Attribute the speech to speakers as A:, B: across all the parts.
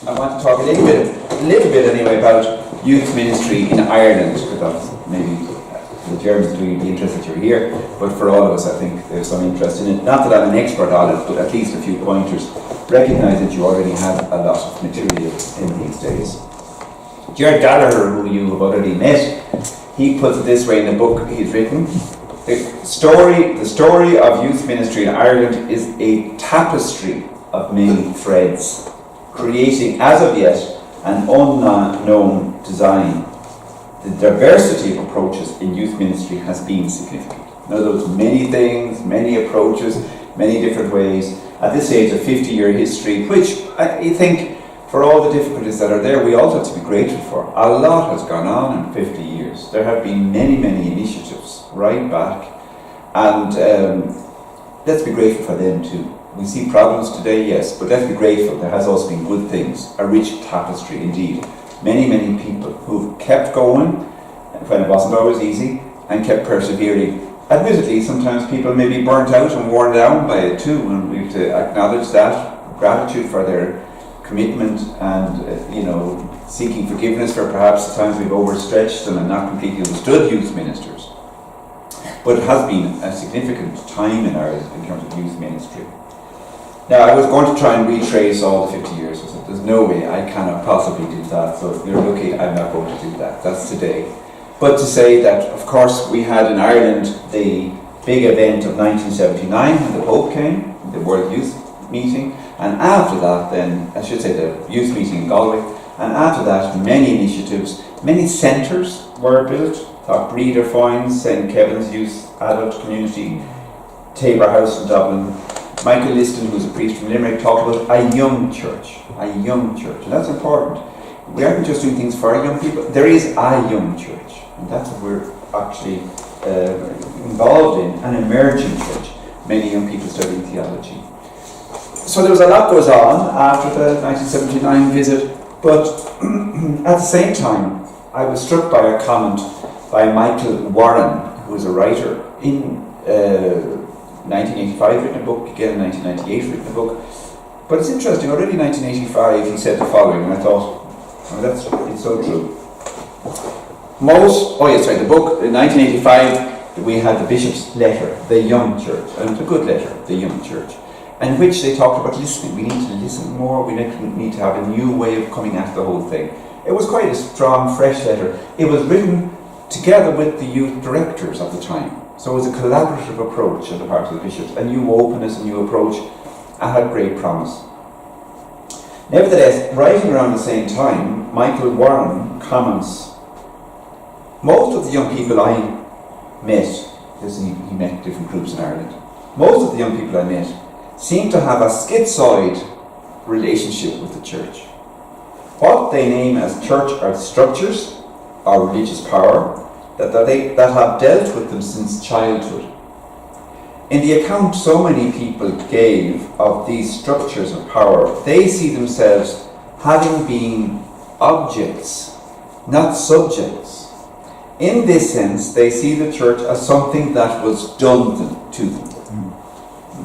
A: I want to talk a little bit anyway, about youth ministry in Ireland, because maybe the Germans do be interested you're here, but for all of us I think there's some interest in it. Not that I'm an expert on it, but at least a few pointers. Recognise that you already have a lot of material in these days. Jared Gallagher, who you have already met, he puts it this way in the book he's written. The story of youth ministry in Ireland is a tapestry of many threads, creating as of yet an unknown design. The diversity of approaches in youth ministry has been significant. In other words, many things, many approaches, many different ways. At this age of 50-year history, which I think for all the difficulties that are there, we also have to be grateful for. A lot has gone on in 50 years. There have been many, many initiatives right back, and let's be grateful for them too. We see problems today, yes, but let's be grateful. There has also been good things, a rich tapestry indeed. Many, many people who've kept going when it wasn't always easy and kept persevering. Admittedly, sometimes people may be burnt out and worn down by it too, and we have to acknowledge that. Gratitude for their commitment and seeking forgiveness for perhaps the times we've overstretched them and not completely understood youth ministers. But it has been a significant time in Ireland in terms of youth ministry. Now, I was going to try and retrace all the 50 years. I said, there's no way, I cannot possibly do that, so if you're lucky, I'm not going to do that. That's today. But to say that, of course, we had in Ireland the big event of 1979 when the Pope came, the World Youth Meeting, and after that then, I should say the Youth Meeting in Galway, and after that many initiatives, many centres were built, Breeder Foynes, St. Kevin's Youth Adult Community, Tabor House in Dublin. Michael Liston, who's a priest from Limerick, talked about a young church, and that's important. We aren't just doing things for young people, there is a young church, and that's what we're actually involved in, an emerging church. Many young people studying theology. So there was a lot goes on after the 1979 visit, but at the same time, I was struck by a comment by Michael Warren, who was a writer in 1985, written a book, again in 1998, written a book. But it's interesting, already in 1985 he said the following, and I thought, it's so true. The book, in 1985, we had the Bishop's letter, The Young Church, and it's a good letter, The Young Church, in which they talked about listening. We need to listen more, we need to have a new way of coming at the whole thing. It was quite a strong, fresh letter. It was written together with the youth directors of the time. So it was a collaborative approach on the part of the bishops, a new openness, a new approach, and had great promise. Nevertheless, writing around the same time, Michael Warren comments, most of the young people I met, he met different groups in Ireland, most of the young people I met seem to have a schizoid relationship with the church. What they name as church are structures or religious power that have dealt with them since childhood. In the account so many people gave of these structures of power, they see themselves having been objects, not subjects. In this sense, they see the church as something that was done to them.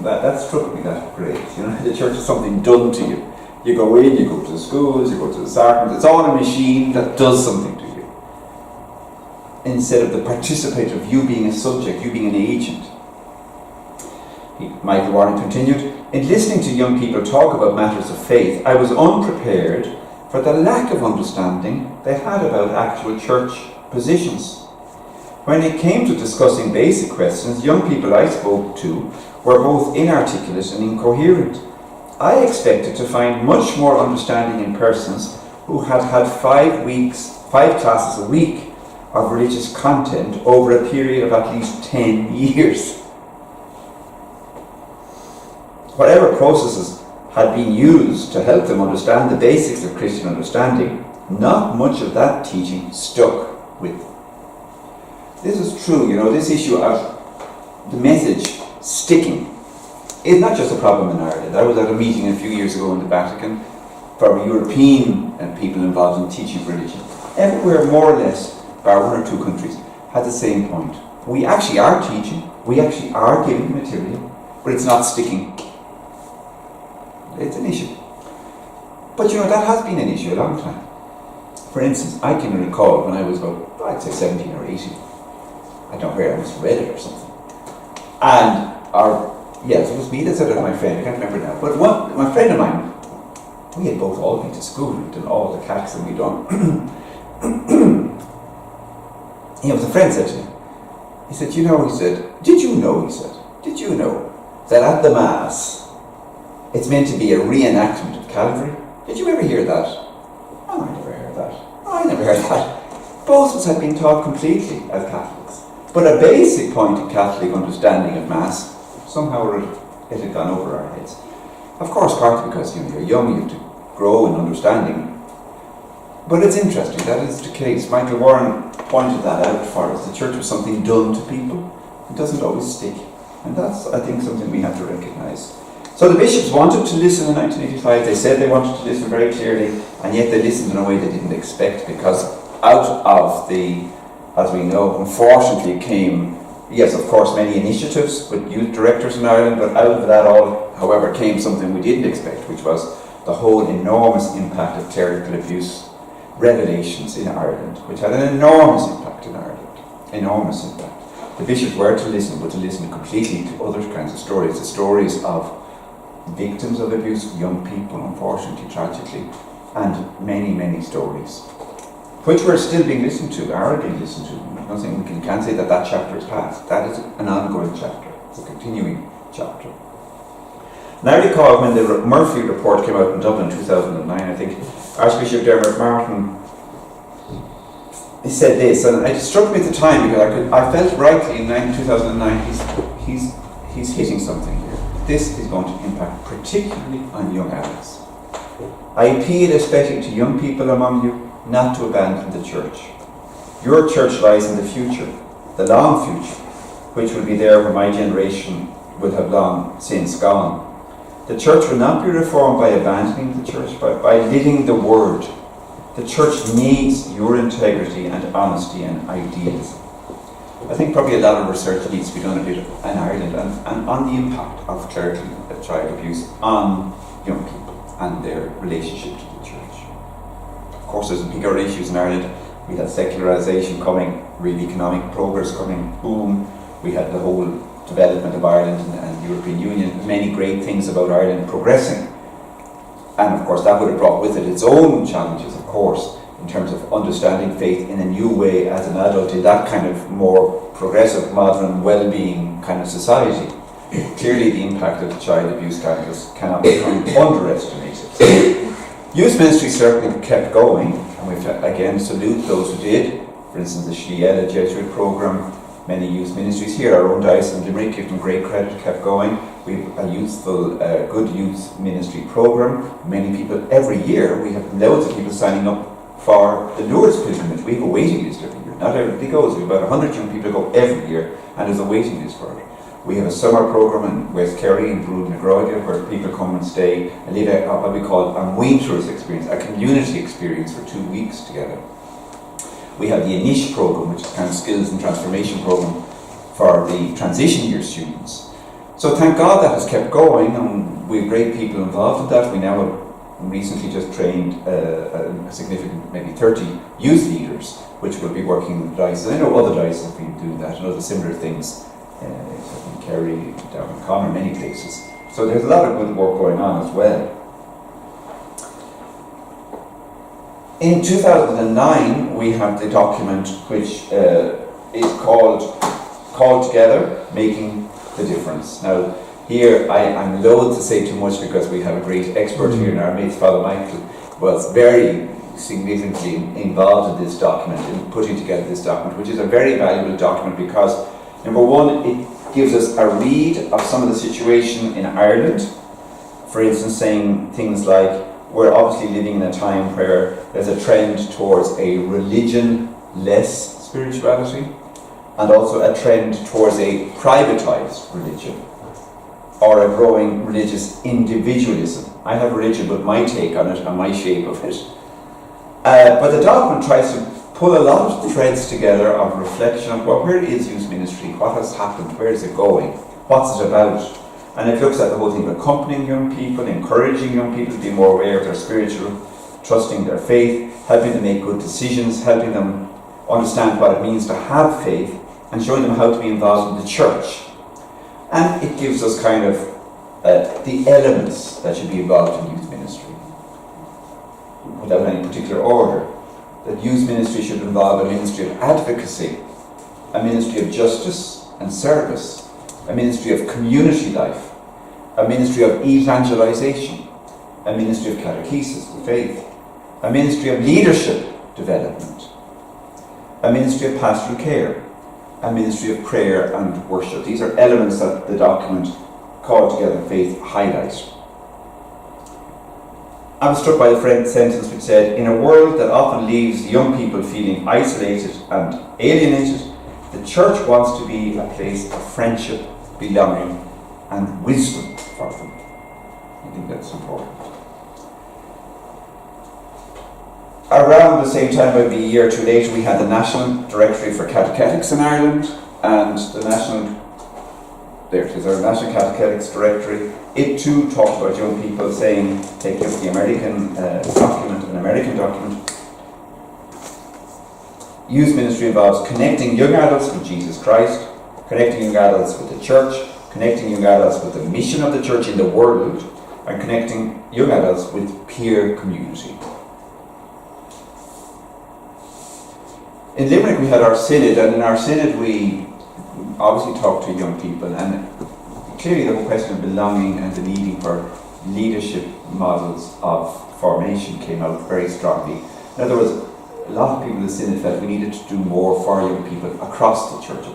A: That struck me, that great. The church is something done to you. You go in, you go to the schools, you go to the sacraments, it's all a machine that does something to you. Instead of the participative, you being a subject, you being an agent. Michael Warren continued, in listening to young people talk about matters of faith, I was unprepared for the lack of understanding they had about actual church positions. When it came to discussing basic questions, young people I spoke to were both inarticulate and incoherent. I expected to find much more understanding in persons who had had 5 classes a week of religious content over a period of at least 10 years. Whatever processes had been used to help them understand the basics of Christian understanding, not much of that teaching stuck with them. This is true, this issue of the message sticking is not just a problem in Ireland. I was at a meeting a few years ago in the Vatican for European people involved in teaching religion. Everywhere, more or less, bar 1 or 2 countries, had the same point. We actually are teaching, we actually are giving material, but it's not sticking. It's an issue. But that has been an issue a long time. For instance, I can recall when I was about, I'd say 17 or 18, I don't know where, I must have read it or something. And it was me that said it to my friend, I can't remember now, but my friend and mine, we had both all been to school, we'd done all the catechism we'd done. It was a friend said to me, he said, did you know that at the Mass, it's meant to be a reenactment of Calvary? Did you ever hear that? Oh, I never heard that. I never heard that. Both of us had been taught completely as Catholics. But a basic point of Catholic understanding of Mass, somehow it had gone over our heads. Of course, partly because you're young, you have to grow in understanding. But it's interesting, that is the case. Michael Warren pointed that out for us. The church was something done to people. It doesn't always stick. And that's, I think, something we have to recognise. So the bishops wanted to listen in 1985. They said they wanted to listen very clearly, and yet they listened in a way they didn't expect, because out of the, as we know, unfortunately came, yes, of course, many initiatives with youth directors in Ireland, but out of that all, however, came something we didn't expect, which was the whole enormous impact of clerical abuse revelations in Ireland, which had an enormous impact in Ireland. Enormous impact. The bishops were to listen, but to listen completely to other kinds of stories, the stories of victims of abuse, young people, unfortunately, tragically, and many, many stories, which were still being listened to, are being listened to. I'm not saying we can't say that chapter is past. That is an ongoing chapter. It's a continuing chapter. And I recall when the Murphy report came out in Dublin in 2009, I think Archbishop Dermot Martin, he said this, and it struck me at the time because I felt rightly in 2009 he's hitting something here. This is going to impact particularly on young adults. I appeal especially to young people among you not to abandon the church. Your church lies in the future, the long future, which will be there when my generation will have long since gone. The church will not be reformed by abandoning the church, but by living the word. The church needs your integrity and honesty and idealism. I think probably a lot of research needs to be done a bit in Ireland and on the impact of clerical child abuse on young people and their relationship to the church. Of course, there's bigger issues in Ireland. We had secularisation coming, real economic progress coming, boom. We had the whole development of Ireland and the European Union, many great things about Ireland progressing. And of course that would have brought with it its own challenges, of course, in terms of understanding faith in a new way as an adult in that kind of more progressive, modern, well-being kind of society. Clearly the impact of the child abuse scandals cannot be underestimated. Youth ministry certainly kept going, and we again salute those who did. For instance, the Shliela Jesuit program, many youth ministries here, our own diocese in Limerick, give them great credit, kept going. We have a youthful, good youth ministry program. Many people, every year, we have loads of people signing up for the Lourdes pilgrimage. We have a waiting list every year. Not everybody goes. We have about 100 young people go every year, and there's a waiting list for it. We have a summer program in West Kerry in Brood na Groiga where people come and stay and live what we call a winters experience, a community experience for 2 weeks together. We have the Inish program, which is kind of skills and transformation program for the transition year students. So thank God that has kept going, and we have great people involved in that. We now have recently just trained a significant, maybe 30 youth leaders, which will be working in the diocese. I know other dioceses have been doing that and other similar things in Kerry, down in Connor, many places. So there's a lot of good work going on as well. In 2009, we have the document which is called Together, Making the Difference. Now, here I'm loath to say too much because we have a great expert here in our midst. Father Michael was very significantly involved in this document, in putting together this document, which is a very valuable document because, number one, it gives us a read of some of the situation in Ireland. For instance, saying things like, we're obviously living in a time where there's a trend towards a religion-less spirituality, and also a trend towards a privatized religion, or a growing religious individualism. I have religion, but my take on it and my shape of it. But the document tries to pull a lot of threads together of reflection of, well, where is youth ministry? What has happened? Where is it going? What's it about? And it looks at the whole thing of accompanying young people, encouraging young people to be more aware of their spiritual, trusting their faith, helping them make good decisions, helping them understand what it means to have faith, and showing them how to be involved in the church. And it gives us kind of the elements that should be involved in youth ministry, without any particular order. That youth ministry should involve a ministry of advocacy, a ministry of justice and service, a ministry of community life, a ministry of evangelization, a ministry of catechesis and faith, a ministry of leadership development, a ministry of pastoral care, a ministry of prayer and worship. These are elements that the document called Together Faith highlights. I was struck by the sentence which said, "In a world that often leaves young people feeling isolated and alienated, the church wants to be a place of friendship, belonging and wisdom for them." I think that's important. Around the same time, maybe a year or two later, we had the National Directory for Catechetics in Ireland, and the there it is, our National Catechetics Directory. It too talked about young people, saying, take up the American document. Youth ministry involves connecting young adults with Jesus Christ, connecting young adults with the church, connecting young adults with the mission of the church in the world, and connecting young adults with peer community. In Limerick we had our synod, and in our synod we obviously talked to young people, and clearly the whole question of belonging and the needing for leadership models of formation came out very strongly. Now there was a lot of people in the synod felt we needed to do more for young people across the church,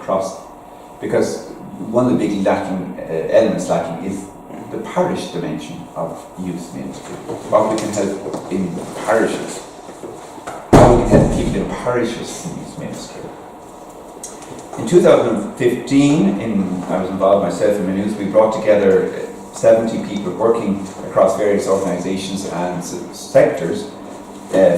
A: because one of the big elements lacking is the parish dimension of youth ministry. What we can help in parishes, how we can help people in parishes in youth ministry. In 2015, I was involved myself in Maynooth, we brought together 70 people working across various organisations and sectors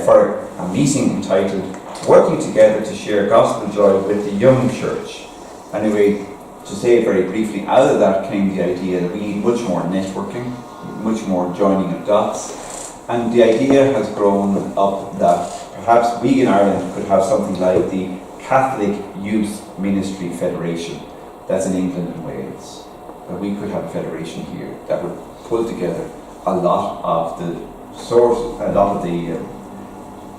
A: for a meeting entitled "Working Together to Share Gospel Joy with the Young Church." Anyway, to say it very briefly, out of that came the idea that we need much more networking, much more joining of dots, and the idea has grown up that perhaps we in Ireland could have something like the Catholic Youth Ministry Federation that's in England and Wales. That we could have a federation here that would pull together a lot of the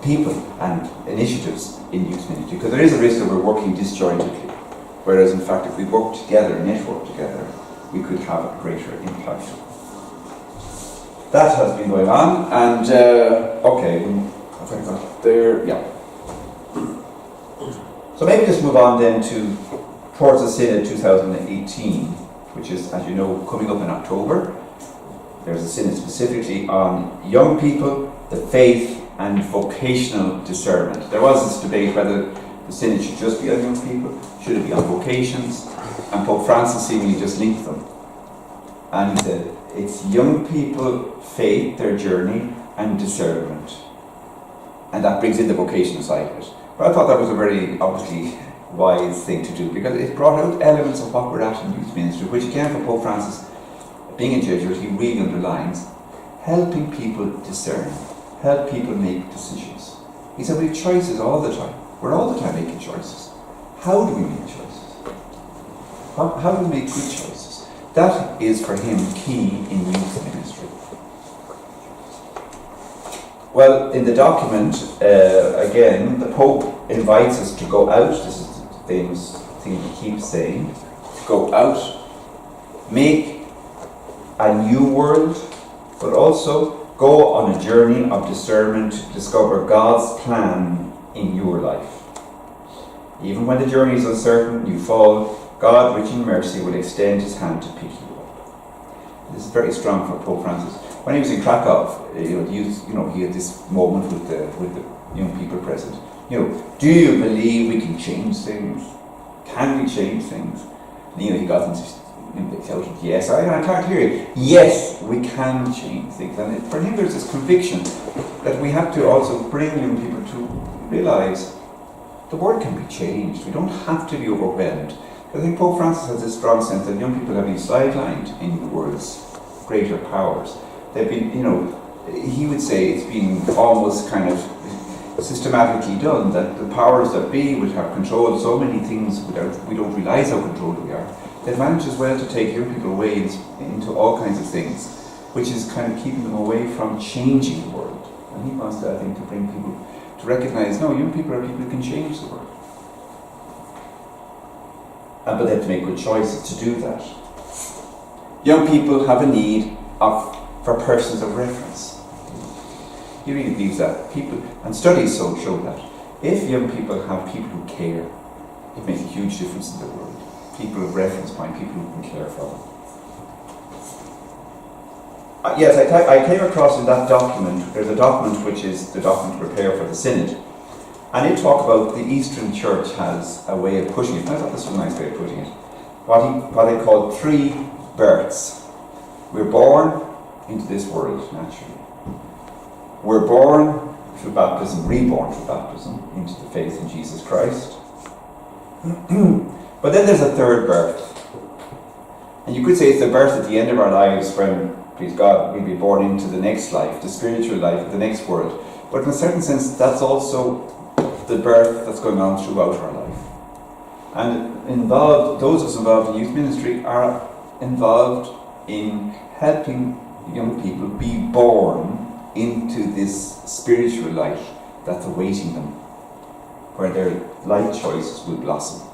A: people and initiatives in youth ministry, because there is a risk that we're working disjointedly, whereas in fact if we work together, network together, we could have a greater impact. That has been going on, and have I got there? Yeah. So maybe just move on then towards the Synod 2018, which is, as you know, coming up in October. There's a Synod specifically on young people, the faith and vocational discernment. There was this debate whether the Synod should just be on young people, should it be on vocations, and Pope Francis seemingly just linked them. And he said, it's young people, faith, their journey, and discernment. And that brings in the vocational side of it. But I thought that was a very, obviously, wise thing to do, because it brought out elements of what we're at in youth ministry, which again for Pope Francis, being a Jesuit, he really underlines helping people discern, help people make decisions. He said we have choices all the time. We're all the time making choices. How do we make choices? How do we make good choices? That is for him key in youth ministry. Well, in the document, again, the Pope invites us to go out. This is the famous thing he keeps saying. To go out, make a new world, but also go on a journey of discernment to discover God's plan in your life. Even when the journey is uncertain, you fall, God, rich in mercy, will extend his hand to pick you up. This is very strong for Pope Francis. When he was in Krakow, he had this moment with the young people present. Do you believe we can change things? Can we change things? And, he got them to shout, yes, I can't hear you. Yes, we can change things. And for him, there's this conviction that we have to also bring young people to realise the world can be changed. We don't have to be overwhelmed. I think Pope Francis has this strong sense that young people have been sidelined in the world's greater powers. They've been, he would say it's been almost kind of systematically done that the powers that be would have controlled so many things without we don't realise how controlled we are. They've managed as well to take young people away into all kinds of things, which is kind of keeping them away from changing the world. And he wants to, I think, to bring people to recognise, no, young people are people who can change the world. But they have to make good choices to do that. Young people have a need for persons of reference. He really believes that. People, and studies show that. If young people have people who care, it makes a huge difference in the world. People of reference point, people who can care for them. Yes, I came across in that document, there's a document which is the document to prepare for the Synod. And it talks about the Eastern Church has a way of pushing it. And I thought this was a nice way of putting it. What they call 3 births. We're born into this world, naturally. We're born through baptism, reborn through baptism, into the faith in Jesus Christ. But then there's a 3rd birth. And you could say it's the birth at the end of our lives when, please God, we'll be born into the next life, the spiritual life, the next world. But in a certain sense, that's also the birth that's going on throughout our life. And those of us involved in youth ministry are involved in helping young people be born into this spiritual life that's awaiting them, where their life choices will blossom.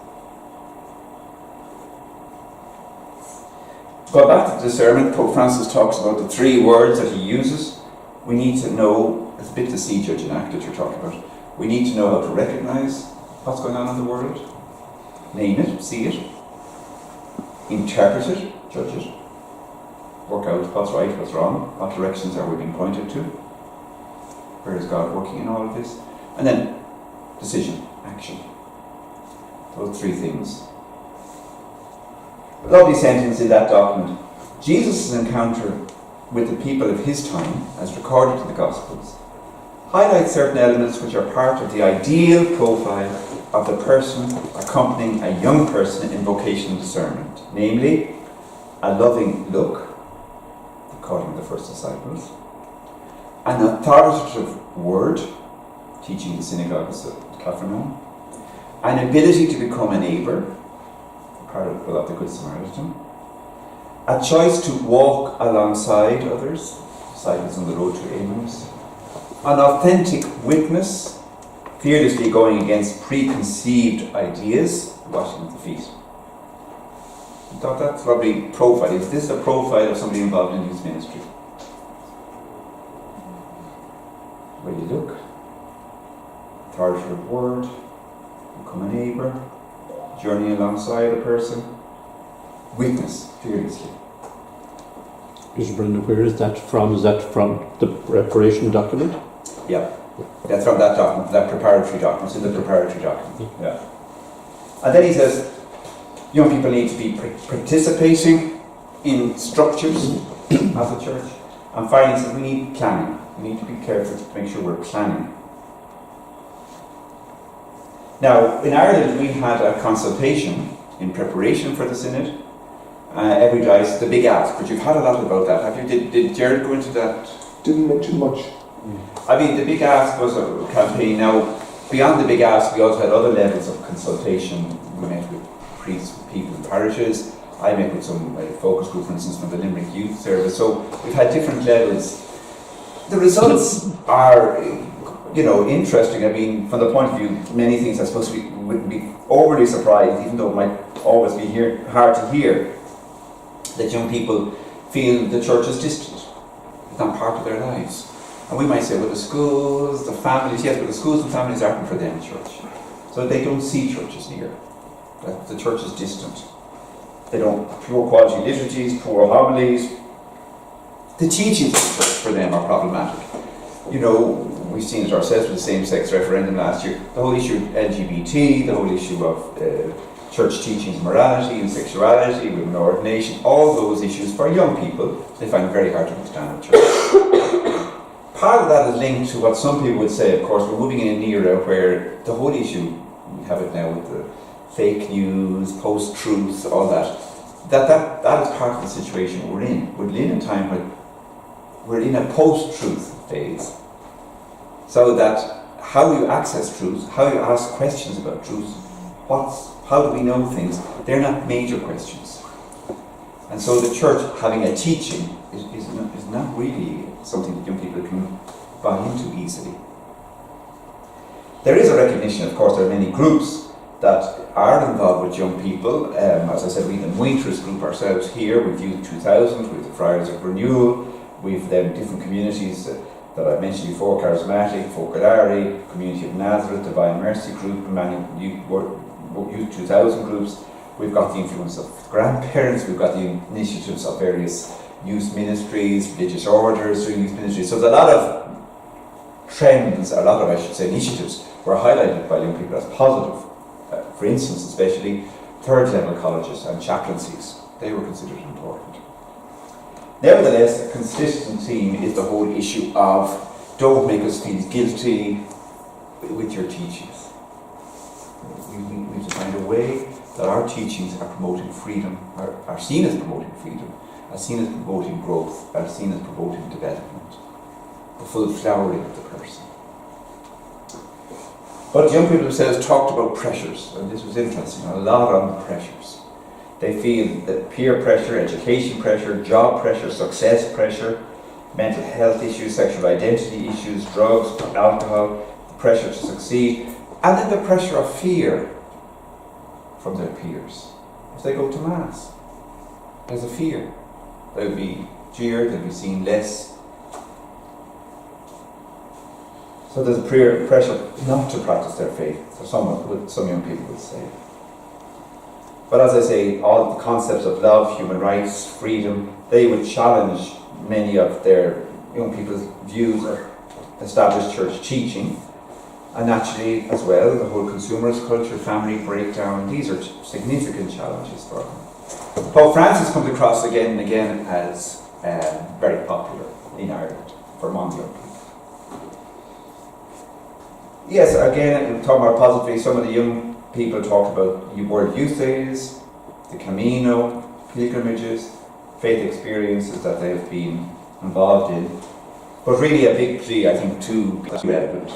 A: But back to the sermon, Pope Francis talks about the 3 words that he uses. We need to know, it's a bit the see, judge and act that you're talking about. We need to know how to recognise what's going on in the world, name it, see it, interpret it, judge it, work out what's right, what's wrong, what directions are we being pointed to, where is God working in all of this, and then decision, action. Those 3 things. A lovely sentence in that document. Jesus' encounter with the people of his time, as recorded in the Gospels, highlights certain elements which are part of the ideal profile of the person accompanying a young person in vocational discernment, namely, a loving look, according to the first disciples, an authoritative word, teaching the synagogues of Capernaum, an ability to become a neighbour, part of the Good Samaritan, a choice to walk alongside others, disciples on the road to Emmaus, an authentic witness, fearlessly going against preconceived ideas, washing of the feet. I thought that's a lovely profile. Is this a profile of somebody involved in youth ministry? Where you look, authoritative word, become a neighbour, journey alongside a person, witness fearlessly.
B: Mr. Brendan, where is that from? Is that from the preparation document?
A: Yeah, that's from that document, that preparatory document. It's in the preparatory document. Yeah. And then he says, young people need to be participating in structures of the church. And finally, he says we need planning. We need to be careful to make sure we're planning. Now, in Ireland, we had a consultation in preparation for the Synod. Every diocese, the big ask, but you've had a lot about that. Have you? Did Jared go into that?
C: Didn't mention much.
A: I mean, the big ask was a campaign. Now, beyond the big ask, we also had other levels of consultation. We met with priests, with people in parishes. I met with some focus group, for instance, from the Limerick Youth Service. So we've had different levels. The results are, interesting. I mean, from the point of view, many things I suppose we wouldn't be overly surprised, even though it might always be hard to hear, that young people feel the church is distant. It's not part of their lives. And we might say, well, the schools, the families, yes, but the schools and families aren't for them church. So they don't see churches near. That the church is distant. They don't, poor quality liturgies, poor homilies. The teachings of the church for them are problematic. We've seen it ourselves with the same-sex referendum last year. The whole issue of LGBT, the whole issue of church teachings, morality and sexuality, women ordination, all those issues for young people, they find it very hard to understand in church. Part of that is linked to what some people would say, of course, we're moving in an era where the whole issue, we have it now with the fake news, post-truth, all that. That is part of the situation we're in. We're in a time when we're in a post-truth phase. So that how you access truth, how you ask questions about truth, how do we know things, they're not major questions. And so the church having a teaching is not really something that young people can buy into easily. There is a recognition, of course, there are many groups that are involved with young people. As I said, we have the Waitress group ourselves here, we've Youth 2000, we've the Friars of Renewal, we've different communities that I mentioned before, Charismatic, Focolare, Community of Nazareth, Divine Mercy Group, many Youth 2000 groups. We've got the influence of grandparents, we've got the initiatives of various youth ministries, religious orders doing youth ministries. So there's a lot of trends, initiatives were highlighted by young people as positive. For instance, especially third level colleges and chaplaincies, they were considered important. Nevertheless, a consistent theme is the whole issue of don't make us feel guilty with your teachings. We need to find a way that our teachings are promoting freedom, are seen as promoting freedom, are seen as promoting growth, are seen as promoting development, the full flowering of the person. But young people themselves talked about pressures, and this was interesting, a lot on the pressures. They feel that peer pressure, education pressure, job pressure, success pressure, mental health issues, sexual identity issues, drugs, alcohol, the pressure to succeed, and then the pressure of fear from their peers. If they go to Mass, there's a fear. They'll be jeered, they'll be seen less. So there's a pressure not to practice their faith, for some young people would say. But as I say, all the concepts of love, human rights, freedom, they would challenge many of their young people's views of established church teaching. And naturally, as well, the whole consumerist culture, family breakdown, these are significant challenges for them. Pope Francis comes across again and again as very popular in Ireland for among young people. Yes, again, talking about positively, some of the young people talked about World Youth Days, the Camino, pilgrimages, faith experiences that they've been involved in. But really a big plea, I think, to be relevant.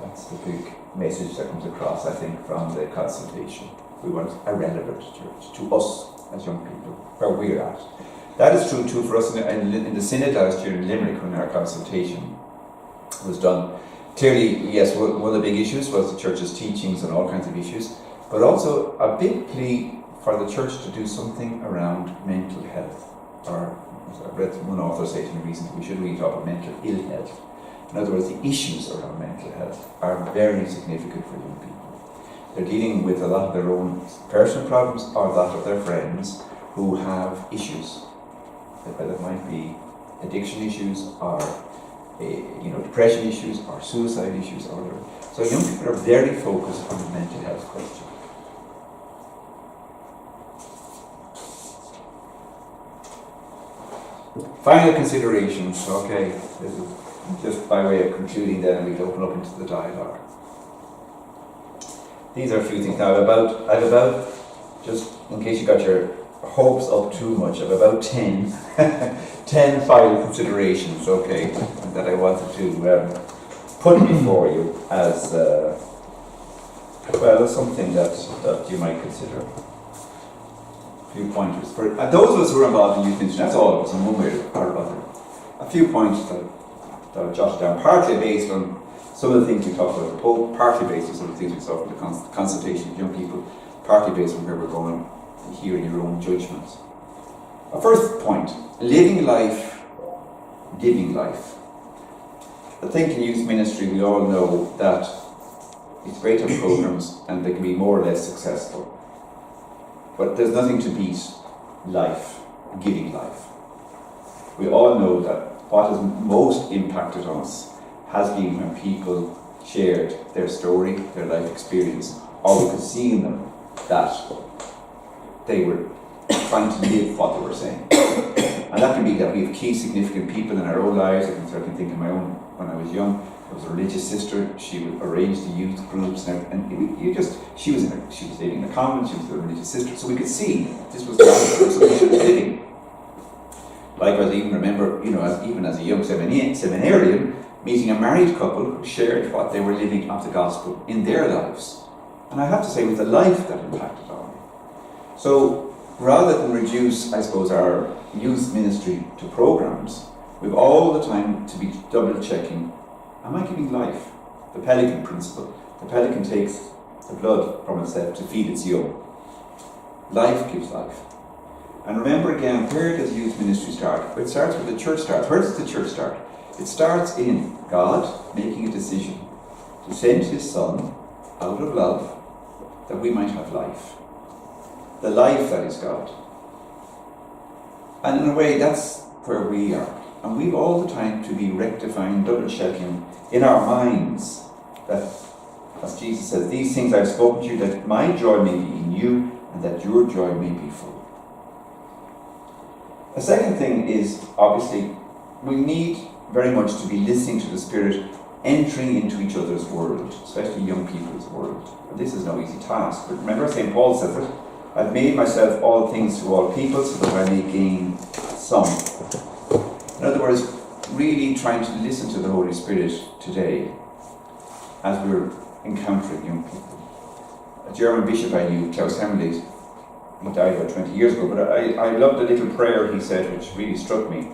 A: That's the big message that comes across, I think, from the consultation. We want a relevant church to us as young people, where we're at. That is true too for us in the synod last year in Limerick when our consultation was done. Clearly, yes, one of the big issues was the church's teachings and all kinds of issues, but also a big plea for the church to do something around mental health. Or, as I read one author say to me recently, we should really talk about mental ill health. In other words, the issues around mental health are very significant for young people. They're dealing with a lot of their own personal problems or that of their friends who have issues. That might be addiction issues or depression issues or suicide issues. So young people are very focused on the mental health question. Final considerations, okay, this is just by way of concluding then, and we'll open up into the dialogue. These are a few things. Now, I've about, just in case you got your hopes up too much, I've about 10 final considerations, okay, that I wanted to put before you as something that you might consider. A few pointers for those of us who are involved in youth ministry. That's all of us in one way or other. A few points that I've jotted down, partly based on some of the things we talked about the Pope, partly based on some of the things we saw from the consultation of young people, partly based on where we're going here in your own judgments. A first point, living life. I think in youth ministry we all know that it's great to have programs and they can be more or less successful. But there's nothing to beat life, giving life. We all know that what has most impacted us has been when people shared their story, their life experience, or we could see in them that they were trying to live what they were saying. And that can be that we have key significant people in our own lives. I can certainly think of my own when I was young. I was a religious sister. She would arrange the youth groups, and she was living in a convent. She was a religious sister, so we could see this was something she was living. Likewise, I even remember, even as a young seminarian, meeting a married couple who shared what they were living of the gospel in their lives. And I have to say, with the life that impacted on me. So, rather than reduce, I suppose, our youth ministry to programs, we've all the time to be double checking, am I giving life? The pelican principle. The pelican takes the blood from itself to feed its young. Life gives life. And remember again, where does youth ministry start? It starts where the church starts. Where does the church start? It starts in God making a decision to send his Son out of love that we might have life. The life that is God. And in a way, that's where we are. And we've all the time to be rectifying, double checking in our minds that, as Jesus says, these things I've spoken to you, that my joy may be in you and that your joy may be full. A second thing is, obviously, we need very much to be listening to the Spirit entering into each other's world, especially young people's world. And this is no easy task. But remember, St. Paul says it, I've made myself all things to all people so that I may gain some. In other words, really trying to listen to the Holy Spirit today as we're encountering young people. A German bishop I knew, Klaus Hemmerle, he died about 20 years ago, but I loved a little prayer he said which really struck me.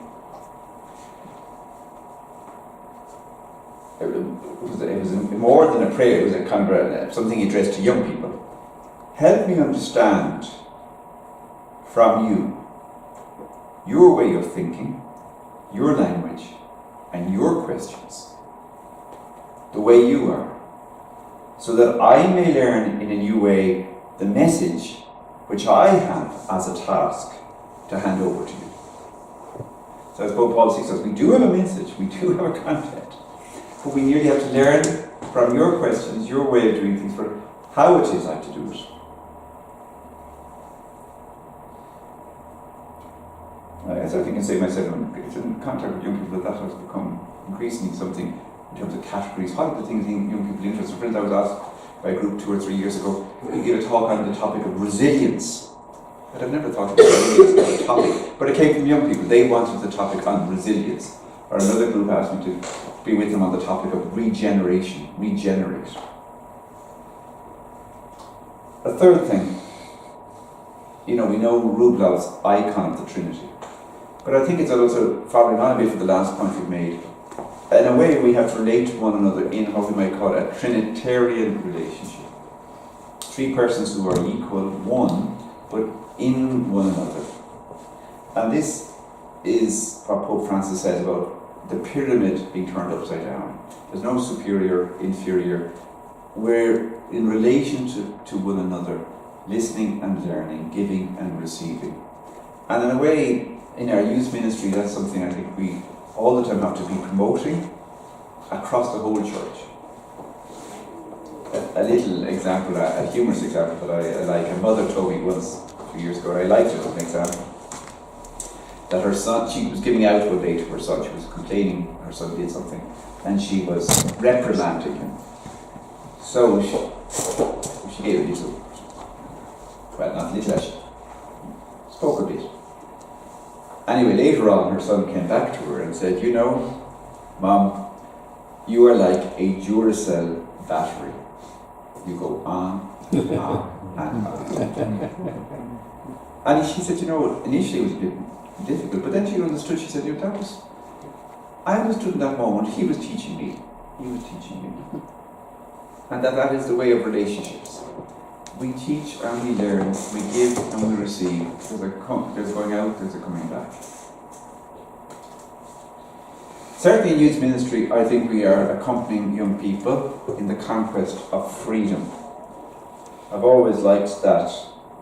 A: It was more than a prayer, it was a kind of something addressed to young people. Help me understand from you your way of thinking, your language, and your questions, the way you are, so that I may learn in a new way the message which I have as a task to hand over to you. So as Pope Paul VI says, we do have a message, we do have a content, but we nearly have to learn from your questions, your way of doing things, for how it is I to do it. I certainly can say myself, it's in contact with young people, that has become increasingly something in terms of categories. What are the things young people are interested in? For instance, I was asked by a group 2 or 3 years ago to give a talk on the topic of resilience. But I've never thought of resilience as a topic, but it came from young people. They wanted the topic on resilience. Or another group asked me to be with them on the topic of regeneration, regenerate. A third thing, we know Rublov's icon of the Trinity. But I think it's also, following on a bit from the last point we've made, in a way we have to relate to one another in how we might call it a Trinitarian relationship. 3 persons who are equal, one, but in one another. And this is what Pope Francis says about the pyramid being turned upside down. There's no superior, inferior. We're in relation to one another, listening and learning, giving and receiving. And in a way, in our youth ministry, that's something I think we all the time have to be promoting across the whole church. A little example, a humorous example that I like, a mother told me once a few years ago, and I liked it as an example, that her son, she was giving out one day to her son, she was complaining her son did something, and she was reprimanding him. So she gave a little, well, not little, she spoke a bit. Anyway, later on, her son came back to her and said, Mom, you are like a Duracell battery. You go on, and on. And she said, initially it was a bit difficult, but then she understood. She said, I understood in that moment, he was teaching me. He was teaching me. And that is the way of relationships. We teach and we learn, we give and we receive. There's going out, there's a coming back. Certainly in youth ministry, I think we are accompanying young people in the conquest of freedom. I've always liked that.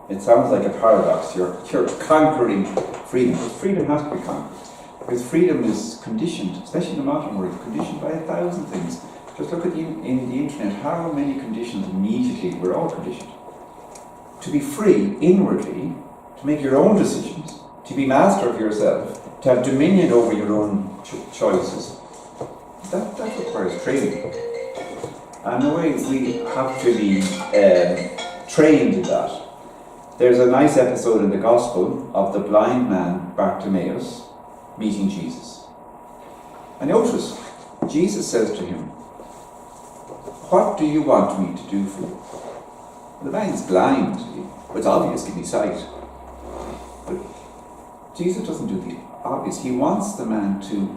A: It sounds like a paradox. You're conquering freedom, but freedom has to be conquered. Because freedom is conditioned, especially in the modern world, conditioned by 1,000 things. Just look at in the internet, how many conditions immediately, we're all conditioned. To be free inwardly, to make your own decisions, to be master of yourself, to have dominion over your own choices, that requires training. And the way we have to be trained in that. There's a nice episode in the Gospel of the blind man Bartimaeus meeting Jesus. And notice, Jesus says to him, "What do you want me to do for you?" The man's blind. It's obvious, give me sight. But Jesus doesn't do the obvious. He wants the man to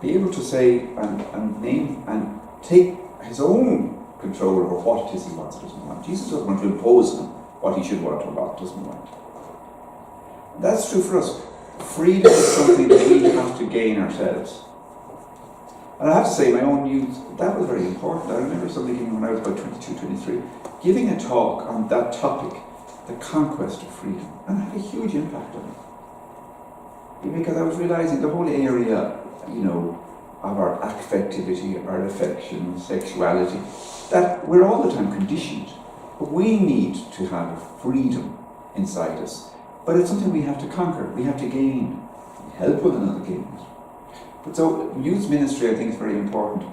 A: be able to say and name and take his own control over what it is he wants or doesn't want. Jesus doesn't want to impose on him what he should want or what doesn't want. That's true for us. Freedom is something that we have to gain ourselves. And I have to say, my own youth, that was very important. I remember somebody giving, when I was about 22, 23, giving a talk on that topic, the conquest of freedom, and it had a huge impact on me. Because I was realising the whole area, of our affectivity, our affection, sexuality, that we're all the time conditioned. But we need to have a freedom inside us. But it's something we have to conquer, we have to gain, help one another gain it. But so youth ministry, I think, is very important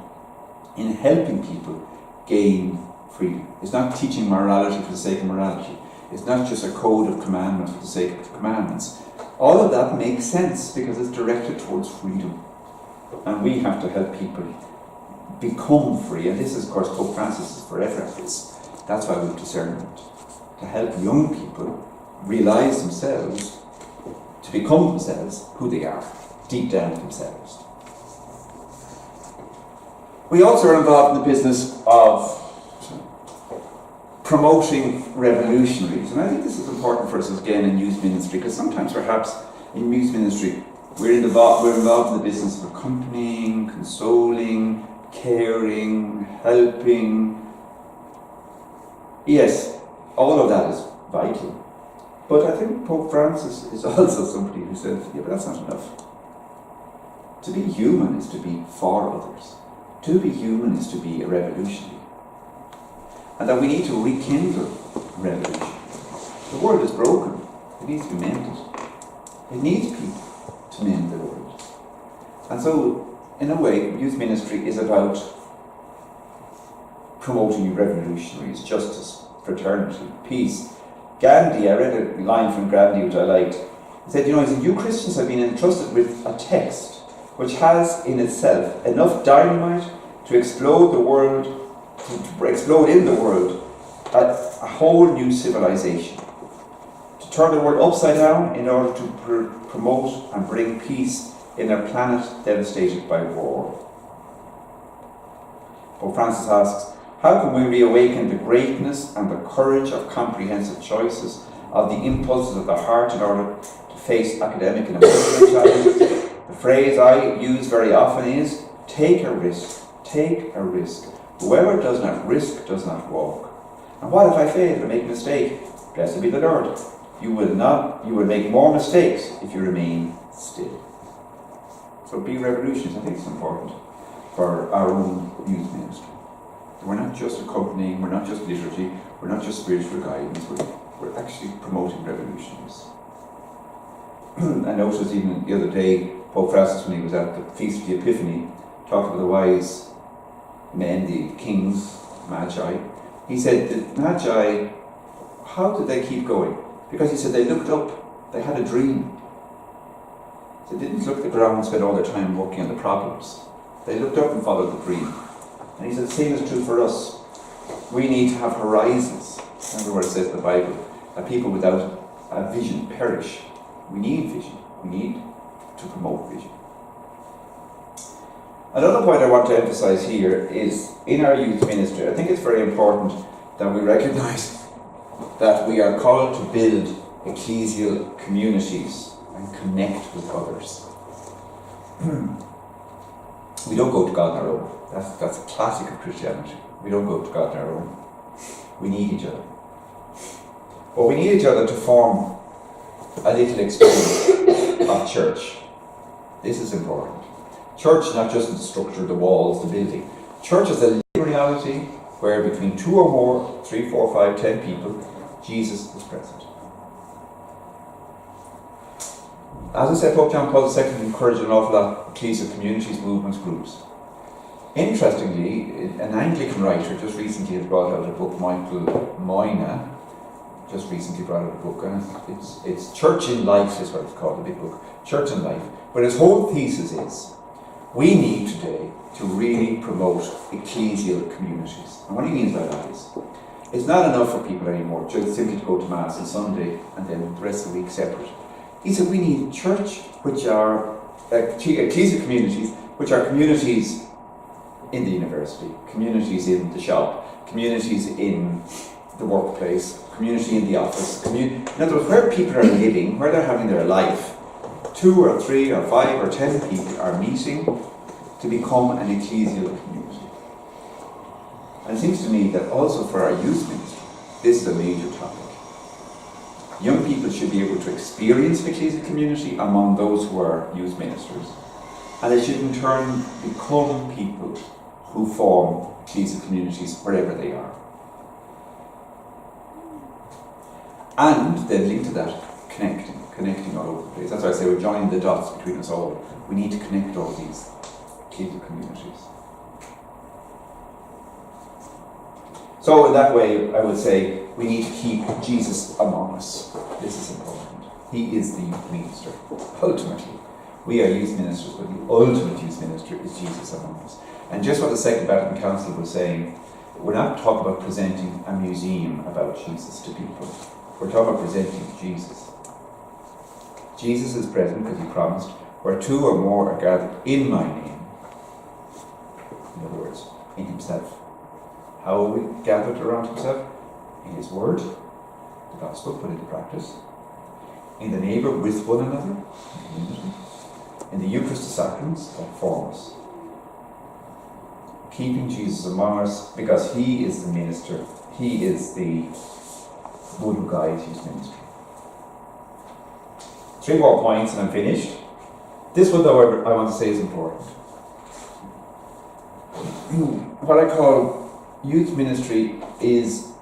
A: in helping people gain freedom. It's not teaching morality for the sake of morality. It's not just a code of commandments for the sake of commandments. All of that makes sense because it's directed towards freedom. And we have to help people become free. And this is, of course, Pope Francis is forever at this. That's why we have discernment. To help young people realise themselves, to become themselves who they are, deep down themselves. We also are involved in the business of promoting revolutionaries, and I think this is important for us again in youth ministry, because sometimes perhaps in youth ministry we're involved in the business of accompanying, consoling, caring, helping. Yes, all of that is vital. But I think Pope Francis is also somebody who said, yeah, but that's not enough. To be human is to be for others. To be human is to be a revolutionary. And that we need to rekindle revolution. The world is broken. It needs to be mended. It needs people to mend the world. And so, in a way, youth ministry is about promoting revolutionaries, justice, fraternity, peace. Gandhi, I read a line from Gandhi which I liked. He said, you Christians have been entrusted with a text which has in itself enough dynamite to explode the world, to explode in the world a whole new civilization. To turn the world upside down in order to promote and bring peace in a planet devastated by war. Pope Francis asks, how can we reawaken the greatness and the courage of comprehensive choices, of the impulses of the heart in order to face academic and emotional challenges? The phrase I use very often is, take a risk, take a risk. Whoever does not risk does not walk. And what if I fail or make a mistake? Blessed be the Lord. You will make more mistakes if you remain still. So be revolutionists. I think it's important for our own youth ministry. We're not just accompanying, we're not just liturgy, we're not just spiritual guidance, we're actually promoting revolutions. I noticed even the other day, Pope Francis, when he was at the Feast of the Epiphany, talking to the wise men, the kings, Magi, he said, the Magi, how did they keep going? Because he said they looked up, they had a dream. They didn't look at the ground and spend all their time working on the problems. They looked up and followed the dream. And he said the same is true for us. We need to have horizons. Remember what it says in the Bible, that people without a vision perish. We need vision. We need to promote vision. Another point I want to emphasize here is, in our youth ministry, I think it's very important that we recognize that we are called to build ecclesial communities and connect with others. We don't go to God on our own. That's a classic of Christianity. We don't go to God on our own. We need each other. But we need each other to form a little experience of church. This is important. Church is not just the structure, the walls, the building. Church is a living reality where between 2 or more, 3, 4, 5, 10 people, Jesus is present. As I said, Pope John Paul II encouraged an awful lot of ecclesial communities, movements, groups. Interestingly, an Anglican writer just recently has brought out a book, Michael Moyna, just recently brought out a book, and it's Church in Life is what it's called, the big book, Church in Life. But his whole thesis is, we need today to really promote ecclesial communities. And what he means by that is, it's not enough for people anymore just simply to go to Mass on Sunday and then the rest of the week separate. He said we need church, which are ecclesial communities, which are communities in the university, communities in the shop, communities in the workplace, community in the office. In other words, where people are living, where they're having their life, 2 or 3 or 5 or 10 people are meeting to become an ecclesial community. And it seems to me that also for our youth ministry, this is a major topic. Young people should be able to experience the ecclesial community among those who are youth ministers, and they should in turn become people who form ecclesial communities wherever they are. And then linked to that, connecting all over the place. That's why I say we're joining the dots between us all. We need to connect all these ecclesial communities. So in that way, I would say we need to keep Jesus among us. This is important. He is the youth minister. Ultimately, we are youth ministers, but the ultimate youth minister is Jesus among us. And just what the Second Vatican Council was saying, we're not talking about presenting a museum about Jesus to people. We're talking about presenting Jesus. Jesus is present because he promised, where 2 or more are gathered in my name. In other words, in himself. How are we gathered around himself? In his word, the gospel put into practice. In the neighbour with one another, in unity. In the Eucharist, the sacraments that form us. Keeping Jesus among us because he is the minister. He is the one who guides his ministry. 3 more points and I'm finished. This one, though, I want to say is important. What I call youth ministry is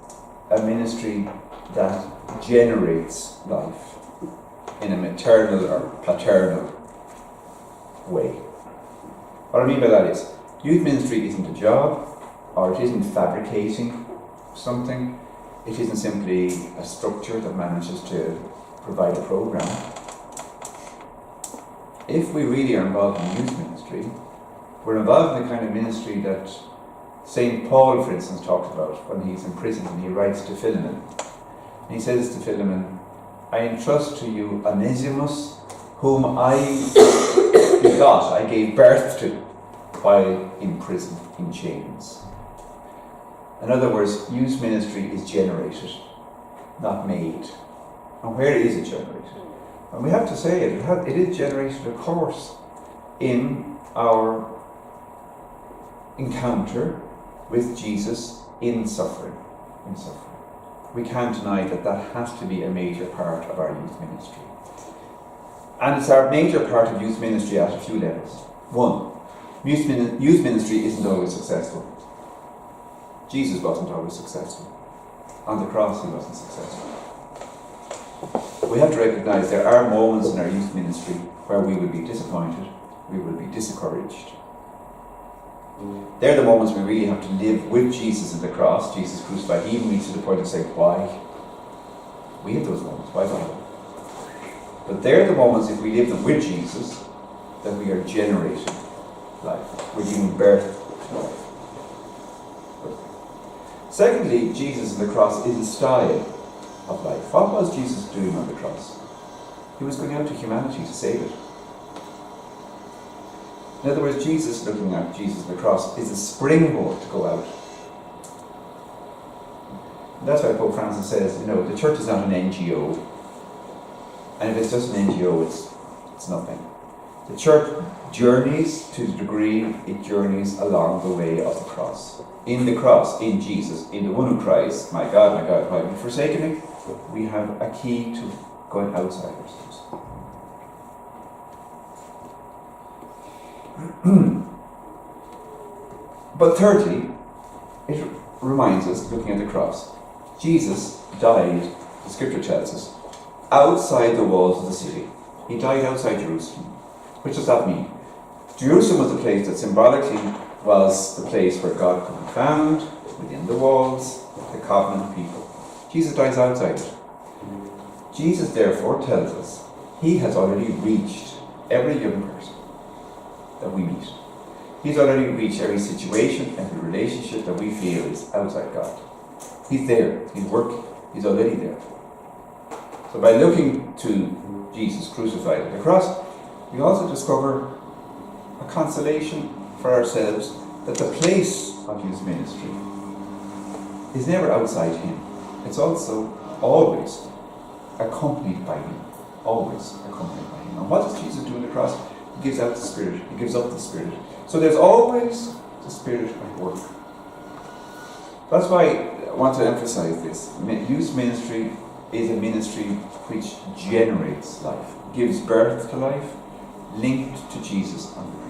A: a ministry that generates life in a maternal or paternal way. What I mean by that is, youth ministry isn't a job, or it isn't fabricating something, it isn't simply a structure that manages to provide a program. If we really are involved in youth ministry, we're involved in the kind of ministry that St. Paul, for instance, talked about when he's in prison and he writes to Philemon. And he says to Philemon, I entrust to you Onesimus, whom I begot, I gave birth to, while in prison, in chains. In other words, youth ministry is generated, not made. And where is it generated? And we have to say it is generated, of course, in our encounter with Jesus in suffering. We can't deny that has to be a major part of our youth ministry. And it's our major part of youth ministry at a few levels. 1, youth ministry isn't always successful. Jesus wasn't always successful. On the cross he wasn't successful. We have to recognise there are moments in our youth ministry where we will be disappointed, we will be discouraged. They're the moments we really have to live with Jesus at the cross, Jesus crucified, even we to the point of saying, why? We have those moments, why not? But they're the moments, if we live them with Jesus, that we are generating life. We're giving birth to life. Secondly, Jesus on the cross is a style of life. What was Jesus doing on the cross? He was going out to humanity to save it. In other words, looking at Jesus on the cross is a springboard to go out. And that's why Pope Francis says, the church is not an NGO. And if it's just an NGO, it's nothing. The church journeys to the degree it journeys along the way of the cross. In the cross, in Jesus, in the one who cries, my God, why have you forsaken me? We have a key to going outside ourselves. But thirdly, it reminds us, looking at the cross, Jesus died, the scripture tells us, outside the walls of the city. He died outside Jerusalem. Which does that mean? Jerusalem was the place that symbolically was the place where God could be found, within the walls, the covenant people. Jesus dies outside it. Jesus therefore tells us he has already reached every young person that we meet. He's already reached every situation, every relationship that we feel is outside God. He's there, he's working, he's already there. So by looking to Jesus crucified at the cross, we also discover a consolation for ourselves that the place of his ministry is never outside him. It's also always accompanied by him. Always accompanied by him. And what does Jesus do on the cross? He gives out the Spirit. He gives up the Spirit. So there's always the Spirit at work. That's why I want to emphasize this. Youth ministry is a ministry which generates life, gives birth to life, linked to Jesus on the cross.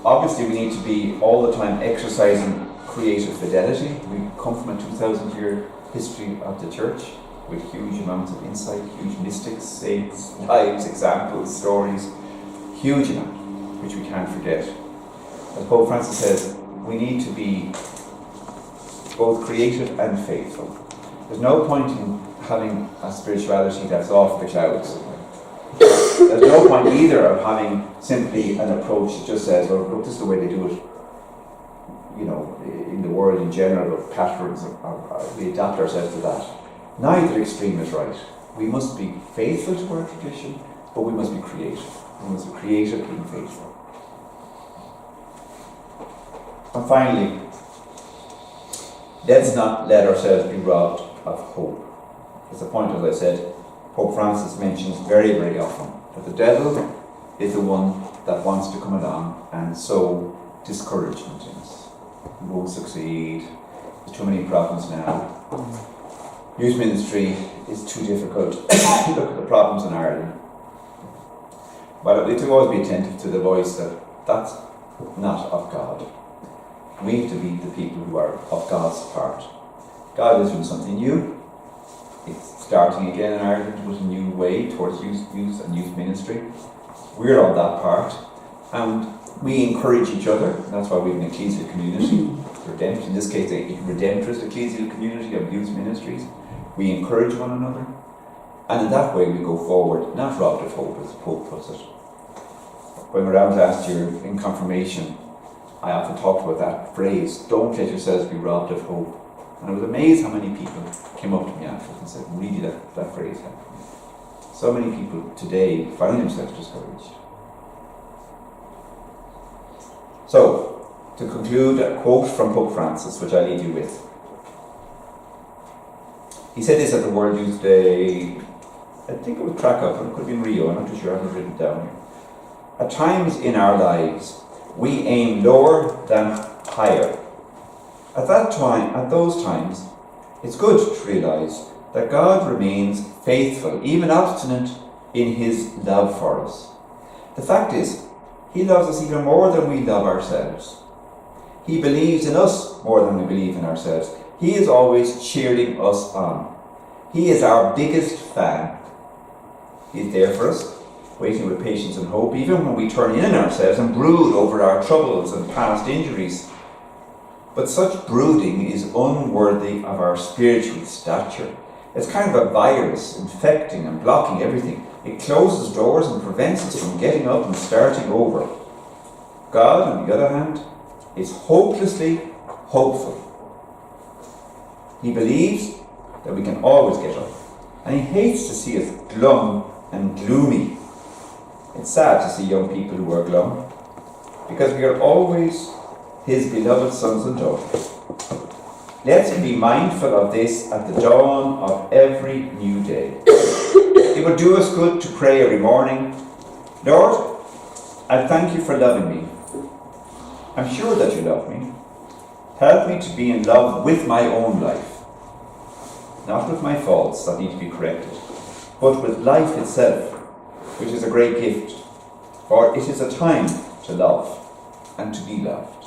A: Obviously, we need to be all the time exercising creative fidelity. We come from a 2,000-year history of the church with huge amounts of insight, huge mystics, saints, lives, examples, stories, huge amount, which we can't forget. As Pope Francis says, we need to be both creative and faithful. There's no point in having a spirituality that's off the clouds. There's no point either of having simply an approach that just says, well, look, this is the way they do it, you know, in the world in general, of patterns, we adapt ourselves to that. Neither extreme is right. We must be faithful to our tradition, but we must be creative. We must be creative and faithful. And finally, let's not let ourselves be robbed of hope. It's a point, as I said, Pope Francis mentions very, very often, that the devil is the one that wants to come along and sow discouragement in us. We won't succeed, there's too many problems now. Youth ministry is too difficult. Look at the problems in Ireland. But we have to always be attentive to the voice that that's not of God. We have to be the people who are of God's part. God is doing something new. It's starting again in Ireland with a new way towards youth and youth ministry. We're on that part, and we encourage each other. That's why we have an ecclesial community, in this case a redemptorist ecclesial community of youth ministries. We encourage one another, and in that way we go forward, not robbed of hope, as the Pope puts it. When we were out last year in confirmation, I often talked about that phrase, don't let yourselves be robbed of hope. And I was amazed how many people came up to me after and said, really, that phrase helped me. So many people today find themselves discouraged. So, to conclude, a quote from Pope Francis, which I leave you with. He said this at the World Youth Day, I think it was Krakow, but it could be in Rio, I'm not too sure, I haven't written it down here. At times in our lives, we aim lower than higher. At those times, it's good to realise that God remains faithful, even obstinate, in his love for us. The fact is, he loves us even more than we love ourselves. He believes in us more than we believe in ourselves. He is always cheering us on. He is our biggest fan. He is there for us, waiting with patience and hope, even when we turn in on ourselves and brood over our troubles and past injuries. But such brooding is unworthy of our spiritual stature. It's kind of a virus, infecting and blocking everything. It closes doors and prevents us from getting up and starting over. God, on the other hand, is hopelessly hopeful. He believes that we can always get up, and he hates to see us glum and gloomy. It's sad to see young people who are glum, because we are always his beloved sons and daughters. Let's be mindful of this at the dawn of every new day. It will do us good to pray every morning, Lord, I thank you for loving me. I'm sure that you love me. Help me to be in love with my own life, not with my faults that need to be corrected, but with life itself, which is a great gift, for it is a time to love and to be loved.